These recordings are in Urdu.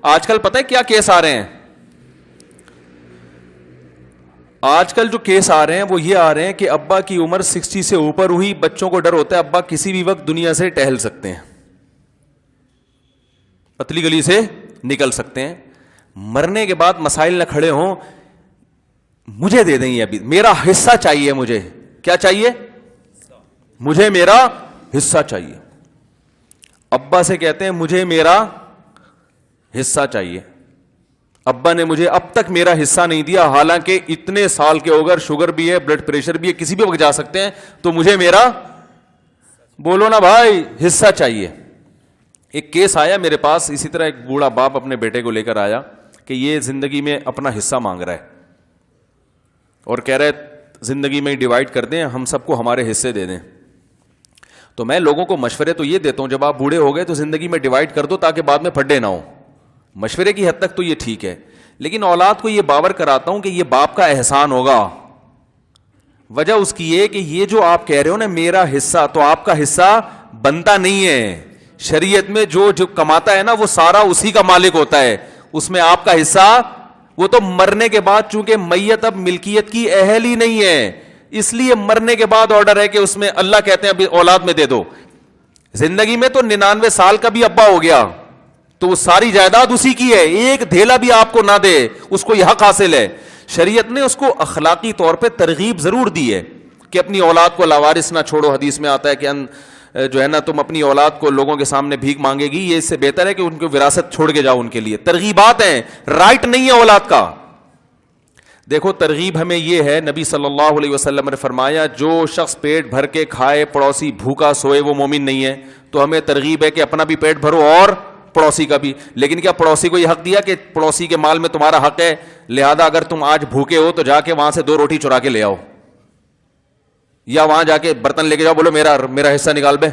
آج کل پتہ ہے کیا کیس آ رہے ہیں؟ آج کل جو کیس آ رہے ہیں وہ یہ آ رہے ہیں کہ ابا کی عمر 60 سے اوپر ہوئی, بچوں کو ڈر ہوتا ہے ابا کسی بھی وقت دنیا سے ٹہل سکتے ہیں, پتلی گلی سے نکل سکتے ہیں, مرنے کے بعد مسائل نہ کھڑے ہوں, مجھے دے دیں یہ ابھی, میرا حصہ چاہیے, مجھے کیا چاہیے, مجھے میرا حصہ چاہیے. ابا سے کہتے ہیں مجھے میرا حصہ چاہیے, ابا نے مجھے اب تک میرا حصہ نہیں دیا, حالانکہ اتنے سال کے ہو گئے, شوگر بھی ہے, بلڈ پریشر بھی ہے, کسی بھی وقت جا سکتے ہیں, تو مجھے میرا, بولو نا بھائی, حصہ چاہیے. ایک کیس آیا میرے پاس اسی طرح, ایک بوڑھا باپ اپنے بیٹے کو لے کر آیا کہ یہ زندگی میں اپنا حصہ مانگ رہا ہے اور کہہ رہا ہے زندگی میں ڈیوائڈ کر دیں, ہم سب کو ہمارے حصے دے دیں. تو میں لوگوں کو مشورے تو یہ دیتا ہوں جب آپ بوڑھے ہو گئے تو زندگی میں ڈیوائڈ کر دو تاکہ بعد میں پھڈے نہ ہو. مشورے کی حد تک تو یہ ٹھیک ہے, لیکن اولاد کو یہ باور کراتا ہوں کہ یہ باپ کا احسان ہوگا. وجہ اس کی یہ کہ یہ جو آپ کہہ رہے ہو نا میرا حصہ, تو آپ کا حصہ بنتا نہیں ہے. شریعت میں جو کماتا ہے نا وہ سارا اسی کا مالک ہوتا ہے, اس میں آپ کا حصہ, وہ تو مرنے کے بعد, چونکہ میت اب ملکیت کی اہل ہی نہیں ہے, اس لیے مرنے کے بعد آرڈر ہے کہ اس میں اللہ کہتے ہیں ابھی اولاد میں دے دو. زندگی میں تو 99 سال کا بھی ابا ہو گیا تو وہ ساری جائیداد اسی کی ہے, ایک دھیلا بھی آپ کو نہ دے, اس کو یہ حق حاصل ہے. شریعت نے اس کو اخلاقی طور پہ ترغیب ضرور دی ہے کہ اپنی اولاد کو لاوارث نہ چھوڑو. حدیث میں آتا ہے کہ جو ہے نا تم اپنی اولاد کو لوگوں کے سامنے بھیک مانگے گی, یہ اس سے بہتر ہے کہ ان کو وراثت چھوڑ کے جاؤ. ان کے لیے ترغیبات ہیں, رائٹ نہیں ہے اولاد کا. دیکھو ترغیب ہمیں یہ ہے, نبی صلی اللہ علیہ وسلم نے فرمایا جو شخص پیٹ بھر کے کھائے پڑوسی بھوکا سوئے وہ مومن نہیں ہے. تو ہمیں ترغیب ہے کہ اپنا بھی پیٹ بھرو اور پڑوسی کا بھی. لیکن کیا پڑوسی کو یہ حق دیا کہ پڑوسی کے مال میں تمہارا حق ہے, لہذا اگر تم آج بھوکے ہو تو جا کے وہاں سے 2 روٹی چرا کے لے آؤ, یا وہاں جا کے برتن لے کے جاؤ, بولو میرا حصہ نکال بے.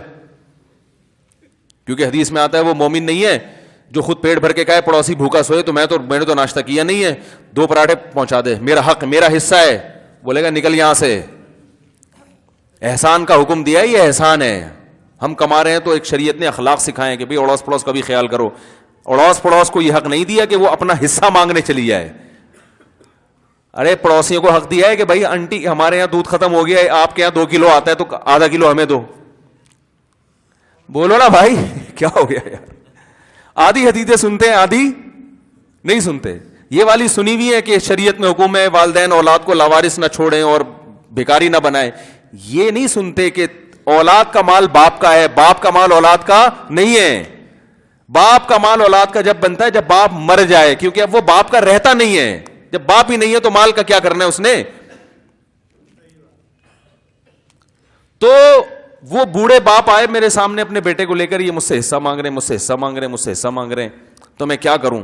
کیونکہ حدیث میں آتا ہے وہ مومن نہیں ہے جو خود پیٹ بھر کے کہے پڑوسی بھوکا سوئے تو میں نے تو ناشتہ کیا نہیں ہے, 2 پراٹھے پہنچا دے, میرا حق, میرا حصہ ہے. بولے گا نکل یہاں سے. احسان کا حکم دیا ہے, یہ احسان ہے. ہم کما رہے ہیں تو ایک شریعت نے اخلاق سکھائے کہ بھئی اڑوس پڑوس کا بھی خیال کرو. اڑوس پڑوس کو یہ حق نہیں دیا کہ وہ اپنا حصہ مانگنے چلی جائے. ارے پڑوسیوں کو حق دیا ہے کہ بھائی آنٹی ہمارے یہاں دودھ ختم ہو گیا ہے, آپ کے یہاں 2 کلو آتا ہے تو آدھا کلو ہمیں دو. بولو نا بھائی کیا ہو گیا یار, آدھی حدیثیں سنتے ہیں آدھی نہیں سنتے. یہ والی سنی ہوئی ہے کہ شریعت میں حکم ہے والدین اولاد کو لاوارث نہ چھوڑیں اور بھکاری نہ بنائیں. یہ نہیں سنتے کہ اولاد کا مال باپ کا ہے, باپ کا مال اولاد کا نہیں ہے. باپ کا مال اولاد کا جب بنتا ہے جب باپ مر جائے, کیونکہ اب وہ باپ کا رہتا نہیں ہے. جب باپ ہی نہیں ہے تو مال کا کیا کرنا ہے اس نے. تو وہ بوڑھے باپ آئے میرے سامنے اپنے بیٹے کو لے کر, یہ مجھ سے حصہ مانگ رہے ہیں, مجھ سے حصہ مانگ رہے ہیں, مجھ سے حصہ مانگ رہے ہیں, تو میں کیا کروں.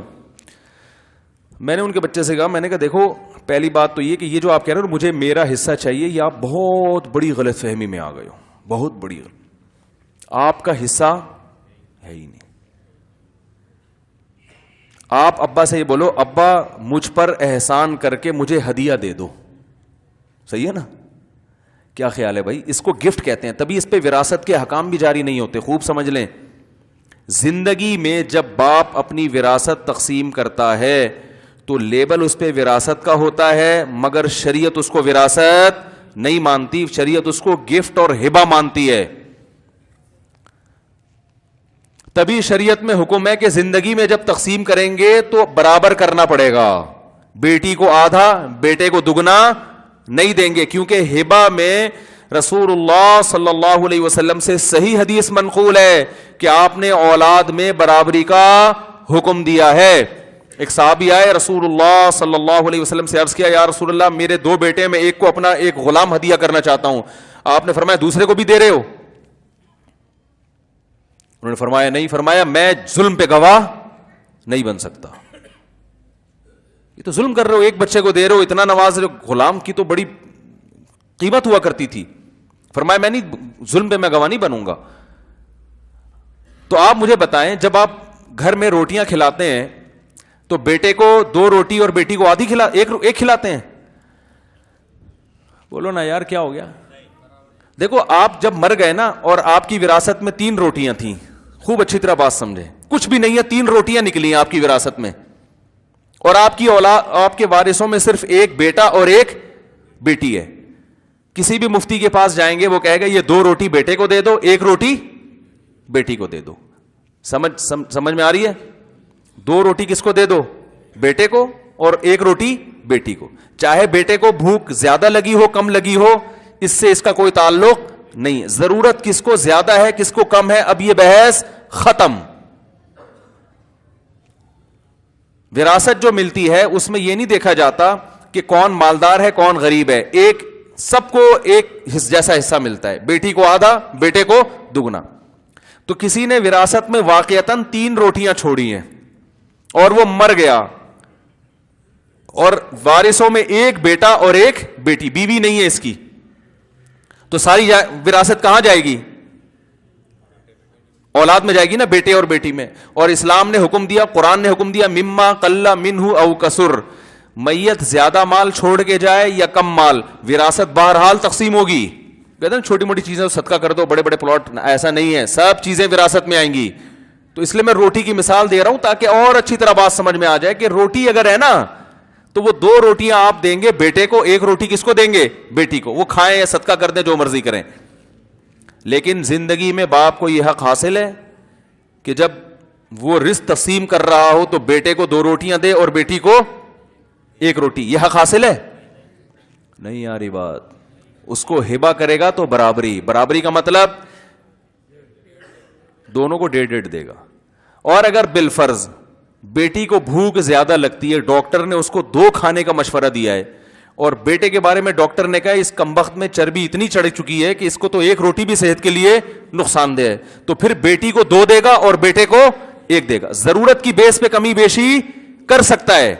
میں نے ان کے بچے سے کہا, میں نے کہا دیکھو پہلی بات تو یہ کہ یہ جو آپ کہہ رہے ہو مجھے میرا حصہ چاہیے, یہ آپ بہت بڑی غلط فہمی میں آ گئے ہو, بہت بڑی. آپ کا حصہ ہے ہی نہیں. آپ ابا سے یہ بولو ابا مجھ پر احسان کر کے مجھے ہدیہ دے دو. صحیح ہے نا. کیا خیال ہے بھائی, اس کو گفٹ کہتے ہیں, تبھی اس پہ وراثت کے حکام بھی جاری نہیں ہوتے. خوب سمجھ لیں, زندگی میں جب باپ اپنی وراثت تقسیم کرتا ہے تو لیبل اس پہ وراثت کا ہوتا ہے, مگر شریعت اس کو وراثت نہیں مانتی. شریعت اس کو گفٹ اور ہبہ مانتی ہے. تبھی شریعت میں حکم ہے کہ زندگی میں جب تقسیم کریں گے تو برابر کرنا پڑے گا. بیٹی کو آدھا, بیٹے کو دگنا نہیں دیں گے, کیونکہ ہبہ میں رسول اللہ صلی اللہ علیہ وسلم سے صحیح حدیث منقول ہے کہ آپ نے اولاد میں برابری کا حکم دیا ہے. ایک صحابی آئے رسول اللہ صلی اللہ علیہ وسلم سے عرض کیا, یا رسول اللہ میرے 2 بیٹے, میں ایک کو اپنا ایک غلام ہدیہ کرنا چاہتا ہوں. آپ نے فرمایا دوسرے کو بھی دے رہے ہو؟ انہوں نے فرمایا نہیں. فرمایا میں ظلم پہ گواہ نہیں بن سکتا. یہ تو ظلم کر رہے ہو, ایک بچے کو دے رہے ہو, اتنا نواز رہے ہو, غلام کی تو بڑی قیمت ہوا کرتی تھی. فرمایا میں نہیں, ظلم پہ میں گواہ نہیں بنوں گا. تو آپ مجھے بتائیں, جب آپ گھر میں روٹیاں کھلاتے ہیں تو بیٹے کو 2 روٹی اور بیٹی کو آدھی ایک کھلاتے ہیں؟ بولو نا یار کیا ہو گیا. دیکھو آپ جب مر گئے نا اور آپ کی وراثت میں 3 روٹیاں تھیں, خوب اچھی طرح بات سمجھیں, کچھ بھی نہیں ہے, 3 روٹیاں نکلی ہیں آپ کی وراثت میں, اور آپ کی اولاد, آپ کے وارثوں میں صرف ایک بیٹا اور ایک بیٹی ہے. کسی بھی مفتی کے پاس جائیں گے وہ کہے گا یہ 2 روٹی بیٹے کو دے دو, 1 روٹی بیٹی کو دے دو. سمجھ میں آ رہی ہے؟ 2 روٹی کس کو دے دو؟ بیٹے کو, اور 1 روٹی بیٹی کو. چاہے بیٹے کو بھوک زیادہ لگی ہو کم لگی ہو, اس سے اس کا کوئی تعلق نہیں. ضرورت کس کو زیادہ ہے کس کو کم ہے, اب یہ بحث ختم. وراثت جو ملتی ہے اس میں یہ نہیں دیکھا جاتا کہ کون مالدار ہے کون غریب ہے, ایک سب کو ایک جیسا حصہ ملتا ہے, بیٹی کو آدھا بیٹے کو دگنا. تو کسی نے وراثت میں واقعتاً 3 روٹیاں چھوڑی ہیں اور وہ مر گیا, اور وارثوں میں ایک بیٹا اور ایک بیٹی, بیوی نہیں ہے اس کی, تو ساری وراثت کہاں جائے گی؟ اولاد میں جائے گی نا, بیٹے اور بیٹی میں. اور اسلام نے حکم دیا, قرآن نے حکم دیا, مما قل منہ او کسر, میت زیادہ مال چھوڑ کے جائے یا کم مال, وراثت بہرحال تقسیم ہوگی. کہتے ہیں چھوٹی موٹی چیزیں صدقہ کر دو, بڑے بڑے پلاٹ, ایسا نہیں ہے, سب چیزیں وراثت میں آئیں گی. تو اس لیے میں روٹی کی مثال دے رہا ہوں تاکہ اور اچھی طرح بات سمجھ میں آ جائے کہ روٹی اگر ہے نا تو وہ 2 روٹیاں آپ دیں گے بیٹے کو, 1 روٹی کس کو دیں گے؟ بیٹی کو. وہ کھائیں یا صدقہ کر دیں, جو مرضی کریں. لیکن زندگی میں باپ کو یہ حق حاصل ہے کہ جب وہ رزق تقسیم کر رہا ہو تو بیٹے کو 2 روٹیاں دے اور بیٹی کو 1 روٹی. یہ حق حاصل ہے؟ نہیں آ رہی بات. اس کو ہبہ کرے گا تو برابری. برابری کا مطلب دونوں کو 1.5 دے گا. اور اگر بالفرض بیٹی کو بھوک زیادہ لگتی ہے, ڈاکٹر نے اس کو 2 کھانے کا مشورہ دیا ہے, اور بیٹے کے بارے میں ڈاکٹر نے کہا اس کمبخت میں چربی اتنی چڑھ چکی ہے کہ اس کو تو 1 روٹی بھی صحت کے لیے نقصان دہ ہے, تو پھر بیٹی کو 2 دے گا اور بیٹے کو 1 دے گا. ضرورت کی بیس پہ کمی بیشی کر سکتا ہے,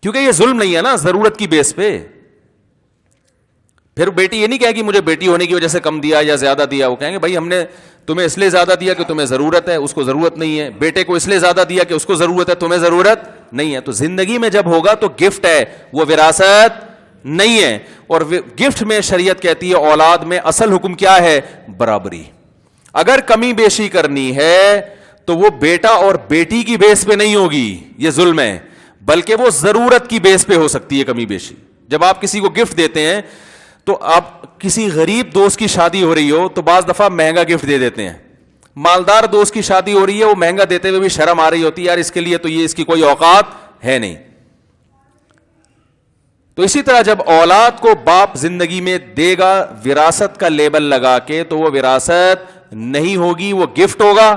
کیونکہ یہ ظلم نہیں ہے نا, ضرورت کی بیس پہ. پھر بیٹی یہ نہیں کہے گی مجھے بیٹی ہونے کی وجہ سے کم دیا یا زیادہ دیا, وہ کہیں گے بھائی ہم نے تمہیں اس لیے زیادہ دیا کہ تمہیں ضرورت ہے, اس کو ضرورت نہیں ہے. بیٹے کو اس لیے زیادہ دیا کہ اس کو ضرورت ہے, تمہیں ضرورت نہیں ہے. تو زندگی میں جب ہوگا تو گفٹ ہے, وہ وراثت نہیں ہے. اور گفٹ میں شریعت کہتی ہے اولاد میں اصل حکم کیا ہے؟ برابری. اگر کمی بیشی کرنی ہے تو وہ بیٹا اور بیٹی کی بیس پہ نہیں ہوگی, یہ ظلم ہے, بلکہ وہ ضرورت کی بیس پہ ہو سکتی ہے کمی بیشی. جب آپ کسی کو گفٹ دیتے ہیں تو آپ کسی غریب دوست کی شادی ہو رہی ہو تو بعض دفعہ مہنگا گفٹ دے دیتے ہیں. مالدار دوست کی شادی ہو رہی ہے, وہ مہنگا دیتے ہوئے بھی شرم آ رہی ہوتی ہے, یار اس کے لیے تو یہ اس کی کوئی اوقات ہے نہیں. تو اسی طرح جب اولاد کو باپ زندگی میں دے گا وراثت کا لیبل لگا کے, تو وہ وراثت نہیں ہوگی, وہ گفٹ ہوگا.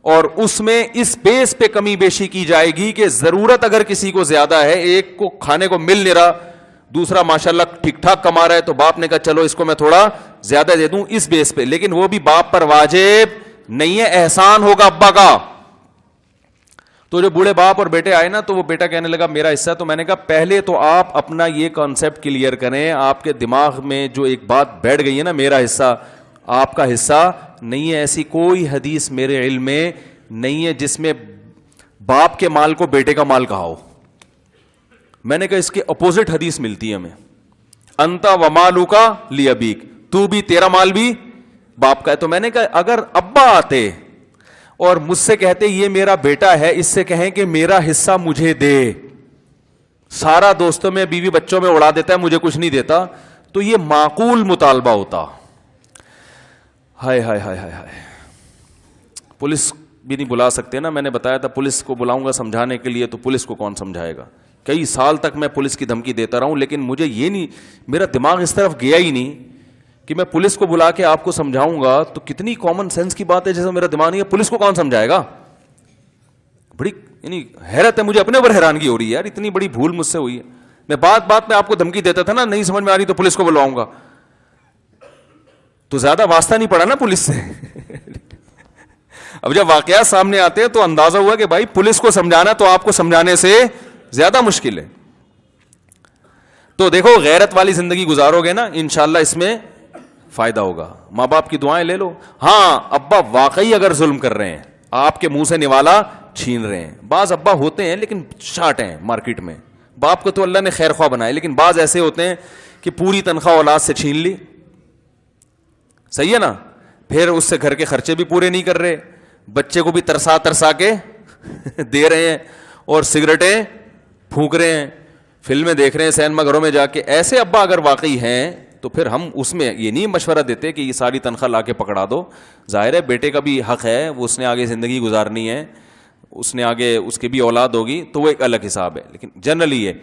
اور اس میں اس بیس پہ کمی بیشی کی جائے گی کہ ضرورت اگر کسی کو زیادہ ہے, ایک کو کھانے کو مل نہیں رہا, دوسرا ماشاءاللہ ٹھیک ٹھاک کما رہا ہے, تو باپ نے کہا چلو اس کو میں تھوڑا زیادہ دے دوں اس بیس پہ. لیکن وہ بھی باپ پر واجب نہیں ہے, احسان ہوگا ابا کا. تو جو بوڑھے باپ اور بیٹے آئے نا, تو وہ بیٹا کہنے لگا میرا حصہ. تو میں نے کہا پہلے تو آپ اپنا یہ کانسیپٹ کلیئر کریں, آپ کے دماغ میں جو ایک بات بیٹھ گئی ہے نا میرا حصہ آپ کا حصہ نہیں ہے, ایسی کوئی حدیث میرے علم میں نہیں ہے جس میں باپ کے مال کو بیٹے کا مال کہا ہو. میں نے کہا اس کے اپوزٹ حدیث ملتی ہے ہمیں, انتا ومالوکا لیابیک, تو بھی تیرا مال بھی باپ کا ہے. تو میں نے کہا اگر ابا آتے اور مجھ سے کہتے یہ میرا بیٹا ہے, اس سے کہیں کہ میرا حصہ مجھے دے, سارا دوستوں میں بیوی بچوں میں اڑا دیتا ہے, مجھے کچھ نہیں دیتا, تو یہ معقول مطالبہ ہوتا. ہائے ہائے ہائے ہائے ہائے, پولیس بھی نہیں بلا سکتے نا. میں نے بتایا تھا پولیس کو بلاؤں گا سمجھانے کے لیے, تو پولیس کو کون سمجھائے گا. کئی سال تک میں پولیس کی دھمکی دیتا رہا ہوں, لیکن مجھے یہ نہیں, میرا دماغ اس طرف گیا ہی نہیں کہ میں پولیس کو بلا کے آپ کو سمجھاؤں گا. تو کتنی کامن سینس کی بات ہے, جیسے میرا دماغ نہیں ہے, پولیس کو کون سمجھائے گا. بڑی یعنی حیرت ہے, مجھے اپنے اوپر حیرانگی ہو رہی ہے یار, اتنی بڑی بھول مجھ سے ہوئی ہے. میں بات بات میں آپ کو دھمکی دیتا تھا نا, نہیں سمجھ میں آ رہی تو پولیس کو بلواؤں گا, تو زیادہ واسطہ نہیں پڑا نا پولیس سے. اب جب واقعات سامنے آتے ہیں تو اندازہ ہوا کہ بھائی پولیس کو سمجھانا تو آپ کو سمجھانے سے زیادہ مشکل ہے. تو دیکھو غیرت والی زندگی گزارو گے نا, انشاءاللہ اس میں فائدہ ہوگا. ماں باپ کی دعائیں لے لو. ہاں ابا واقعی اگر ظلم کر رہے ہیں, آپ کے منہ سے نوالا چھین رہے ہیں, بعض ابا ہوتے ہیں لیکن شاٹ ہیں مارکیٹ میں, باپ کو تو اللہ نے خیر خواہ بنائے, لیکن بعض ایسے ہوتے ہیں کہ پوری تنخواہ اولاد سے چھین لی, صحیح ہے نا, پھر اس سے گھر کے خرچے بھی پورے نہیں کر رہے, بچے کو بھی ترسا ترسا کے دے رہے ہیں اور سگریٹیں پھونک رہے ہیں, فلمیں دیکھ رہے ہیں سینما گھروں میں جا کے. ایسے ابا اگر واقعی ہیں تو پھر ہم اس میں یہ نہیں مشورہ دیتے کہ یہ ساری تنخواہ لا کے پکڑا دو. ظاہر ہے بیٹے کا بھی حق ہے, وہ اس نے آگے زندگی گزارنی ہے, اس نے آگے اس کی بھی اولاد ہوگی, تو وہ ایک الگ حساب ہے, لیکن جنرلی یہ